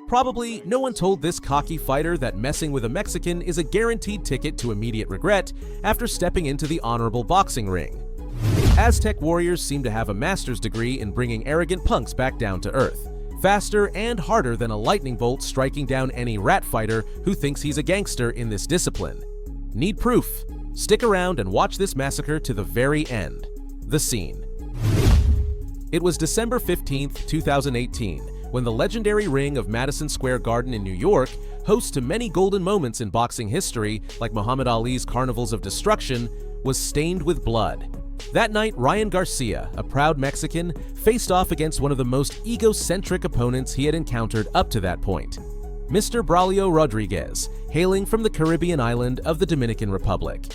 Probably no one told this cocky fighter that messing with a Mexican is a guaranteed ticket to immediate regret after stepping into the honorable boxing ring. Aztec warriors seem to have a master's degree in bringing arrogant punks back down to earth, faster and harder than a lightning bolt striking down any rat fighter who thinks he's a gangster in this discipline. Need proof? Stick around and watch this massacre to the very end. The scene. It was December 15th, 2018, when the legendary ring of Madison Square Garden in New York, host to many golden moments in boxing history like Muhammad Ali's Carnivals of Destruction, was stained with blood. That night, Ryan Garcia, a proud Mexican, faced off against one of the most egocentric opponents he had encountered up to that point, Mr. Braulio Rodriguez, hailing from the Caribbean island of the Dominican Republic.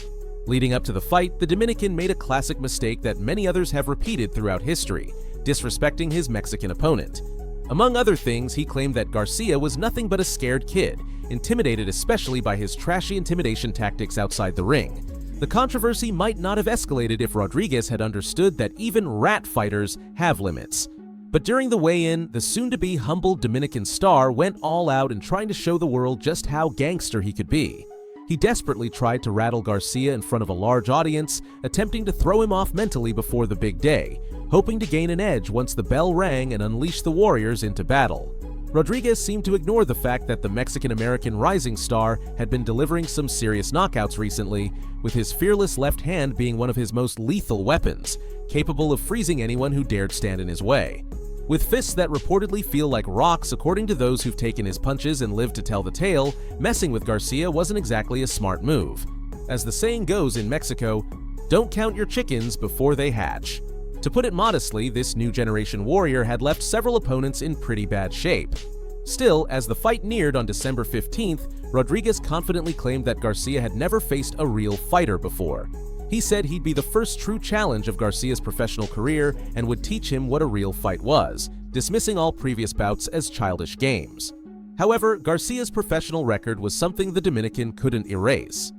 Leading up to the fight, the Dominican made a classic mistake that many others have repeated throughout history, disrespecting his Mexican opponent. Among other things, he claimed that Garcia was nothing but a scared kid, intimidated especially by his trashy intimidation tactics outside the ring. The controversy might not have escalated if Rodriguez had understood that even rat fighters have limits. But during the weigh-in, the soon-to-be humble Dominican star went all out in trying to show the world just how gangster he could be. He desperately tried to rattle Garcia in front of a large audience, attempting to throw him off mentally before the big day, hoping to gain an edge once the bell rang and unleash the warriors into battle. Rodriguez seemed to ignore the fact that the Mexican-American rising star had been delivering some serious knockouts recently, with his fearless left hand being one of his most lethal weapons, capable of freezing anyone who dared stand in his way. With fists that reportedly feel like rocks according to those who've taken his punches and lived to tell the tale, messing with Garcia wasn't exactly a smart move. As the saying goes in Mexico, don't count your chickens before they hatch. To put it modestly, this new generation warrior had left several opponents in pretty bad shape. Still, as the fight neared on December 15th, Rodriguez confidently claimed that Garcia had never faced a real fighter before. He said he'd be the first true challenge of Garcia's professional career and would teach him what a real fight was, dismissing all previous bouts as childish games. However, Garcia's professional record was something the Dominican couldn't erase.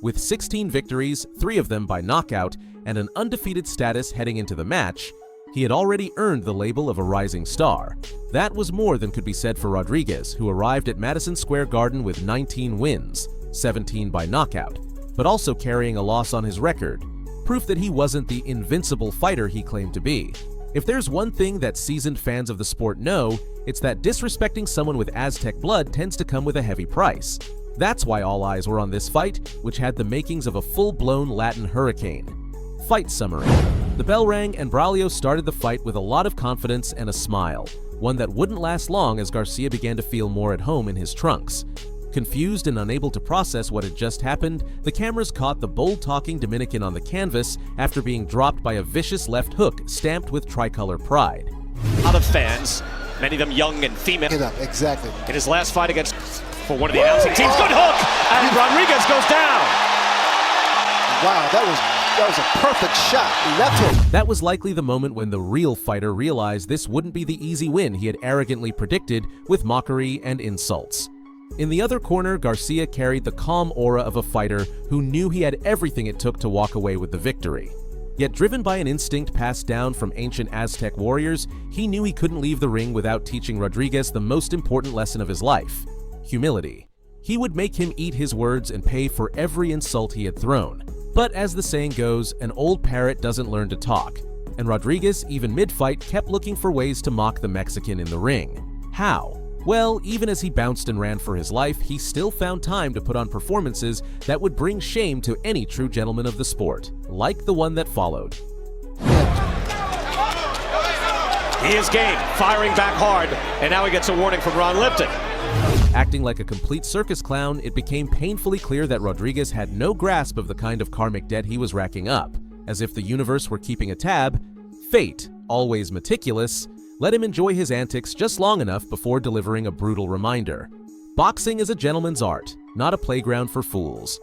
With 16 victories, 3 of them by knockout, and an undefeated status heading into the match, he had already earned the label of a rising star. That was more than could be said for Rodriguez, who arrived at Madison Square Garden with 19 wins, 17 by knockout, but also carrying a loss on his record, proof that he wasn't the invincible fighter he claimed to be. If there's one thing that seasoned fans of the sport know, it's that disrespecting someone with Aztec blood tends to come with a heavy price. That's why all eyes were on this fight, which had the makings of a full-blown Latin hurricane. Fight summary. The bell rang and Braulio started the fight with a lot of confidence and a smile, one that wouldn't last long as Garcia began to feel more at home in his trunks. Confused and unable to process what had just happened, the cameras caught the bold-talking Dominican on the canvas after being dropped by a vicious left hook stamped with tricolor pride. A lot of fans, many of them young and female. Get up, exactly. In his last fight against for one of the announcing teams, good hook, and Rodriguez goes down. Wow, that was a perfect shot. Left hook. That was likely the moment when the real fighter realized this wouldn't be the easy win he had arrogantly predicted with mockery and insults. In the other corner, Garcia carried the calm aura of a fighter who knew he had everything it took to walk away with the victory. Yet driven by an instinct passed down from ancient Aztec warriors, he knew he couldn't leave the ring without teaching Rodriguez the most important lesson of his life: humility. He would make him eat his words and pay for every insult he had thrown. But as the saying goes, an old parrot doesn't learn to talk, and Rodriguez, even mid-fight, kept looking for ways to mock the Mexican in the ring. How? Well, even as he bounced and ran for his life, he still found time to put on performances that would bring shame to any true gentleman of the sport, like the one that followed. He is game, firing back hard, and now he gets a warning from Ron Lipton. Acting like a complete circus clown, it became painfully clear that Rodriguez had no grasp of the kind of karmic debt he was racking up. As if the universe were keeping a tab, fate, always meticulous, let him enjoy his antics just long enough before delivering a brutal reminder. Boxing is a gentleman's art, not a playground for fools.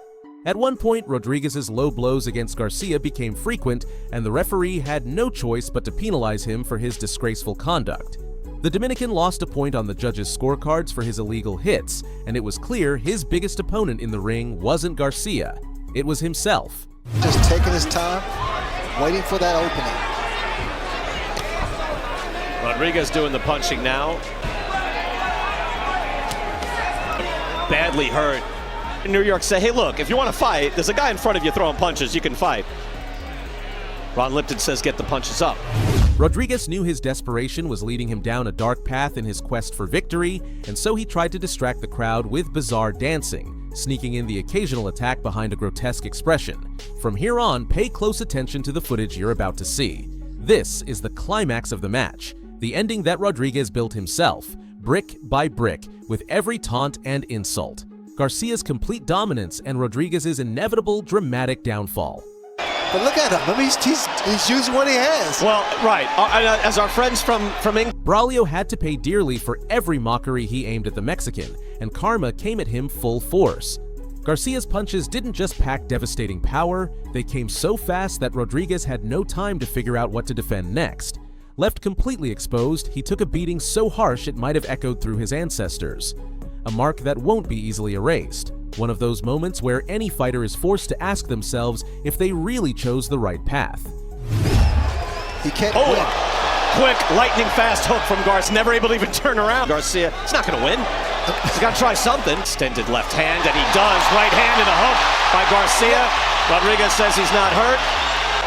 At one point, Rodriguez's low blows against Garcia became frequent, and the referee had no choice but to penalize him for his disgraceful conduct. The Dominican lost a point on the judges' scorecards for his illegal hits, and it was clear his biggest opponent in the ring wasn't Garcia, it was himself. Just taking his time, waiting for that opening. Rodriguez doing the punching now. badly hurt. In New York say, hey, look, if you want to fight, there's a guy in front of you throwing punches, you can fight. Ron Lipton says get the punches up. Rodriguez knew his desperation was leading him down a dark path in his quest for victory, and so he tried to distract the crowd with bizarre dancing, sneaking in the occasional attack behind a grotesque expression. From here on, pay close attention to the footage you're about to see. This is the climax of the match, the ending that Rodriguez built himself, brick by brick, with every taunt and insult. Garcia's complete dominance and Rodriguez's inevitable dramatic downfall. But look at him. I mean, he's using what he has. Well, right. As our friends from England. Braulio had to pay dearly for every mockery he aimed at the Mexican, and karma came at him full force. Garcia's punches didn't just pack devastating power, they came so fast that Rodriguez had no time to figure out what to defend next. Left completely exposed, he took a beating so harsh it might have echoed through his ancestors. A mark that won't be easily erased. One of those moments where any fighter is forced to ask themselves if they really chose the right path. He can't win. Quick, lightning fast hook from Garcia, never able to even turn around. Garcia, he's not going to win. He's got to try something. Extended left hand, and he does. Right hand and a hook by Garcia. Rodriguez says he's not hurt.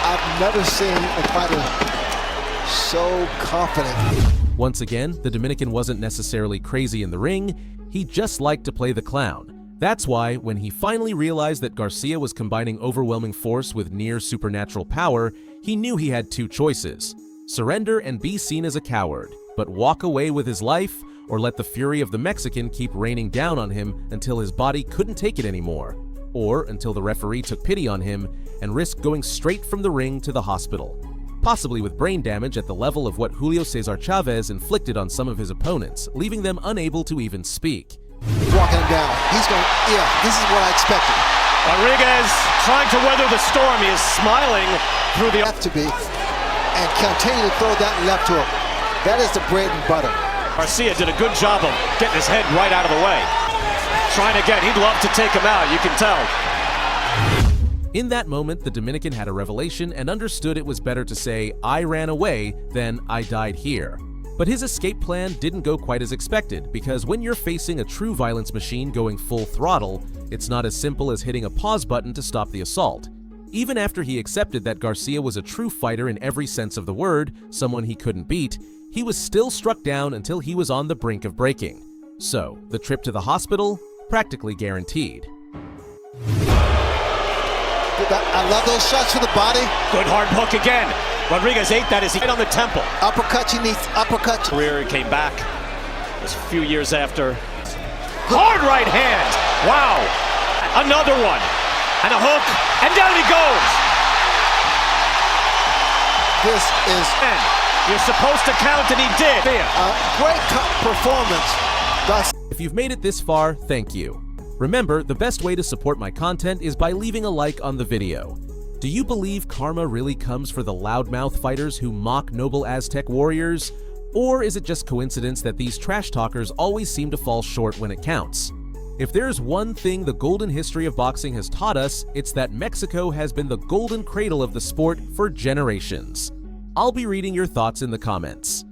I've never seen a fighter so confident. Once again, the Dominican wasn't necessarily crazy in the ring, he just liked to play the clown. That's why, when he finally realized that Garcia was combining overwhelming force with near supernatural power, he knew he had two choices: surrender and be seen as a coward, but walk away with his life, or let the fury of the Mexican keep raining down on him until his body couldn't take it anymore, or until the referee took pity on him and risked going straight from the ring to the hospital, possibly with brain damage at the level of what Julio Cesar Chavez inflicted on some of his opponents, leaving them unable to even speak. Walking him down. He's going, yeah, this is what I expected. Rodriguez trying to weather the storm. He is smiling through the... Have to be, and continue to throw that left hook. That is the bread and butter. Garcia did a good job of getting his head right out of the way. Trying again. He'd love to take him out, you can tell. In that moment, the Dominican had a revelation and understood it was better to say, "I ran away," than "I died here." But his escape plan didn't go quite as expected, because when you're facing a true violence machine going full throttle, it's not as simple as hitting a pause button to stop the assault. Even after he accepted that Garcia was a true fighter in every sense of the word, someone he couldn't beat, he was still struck down until he was on the brink of breaking. So, the trip to the hospital? Practically guaranteed. I love those shots to the body. Good hard hook again. Rodriguez ate that as he hit on the temple. Uppercut, he needs uppercut. Career came back. It was a few years after. Hard right hand. Wow. Another one. And a hook. And down he goes. This is... And you're supposed to count, and he did. Great performance. If you've made it this far, thank you. Remember, the best way to support my content is by leaving a like on the video. Do you believe karma really comes for the loudmouth fighters who mock noble Aztec warriors? Or is it just coincidence that these trash talkers always seem to fall short when it counts? If there's one thing the golden history of boxing has taught us, it's that Mexico has been the golden cradle of the sport for generations. I'll be reading your thoughts in the comments.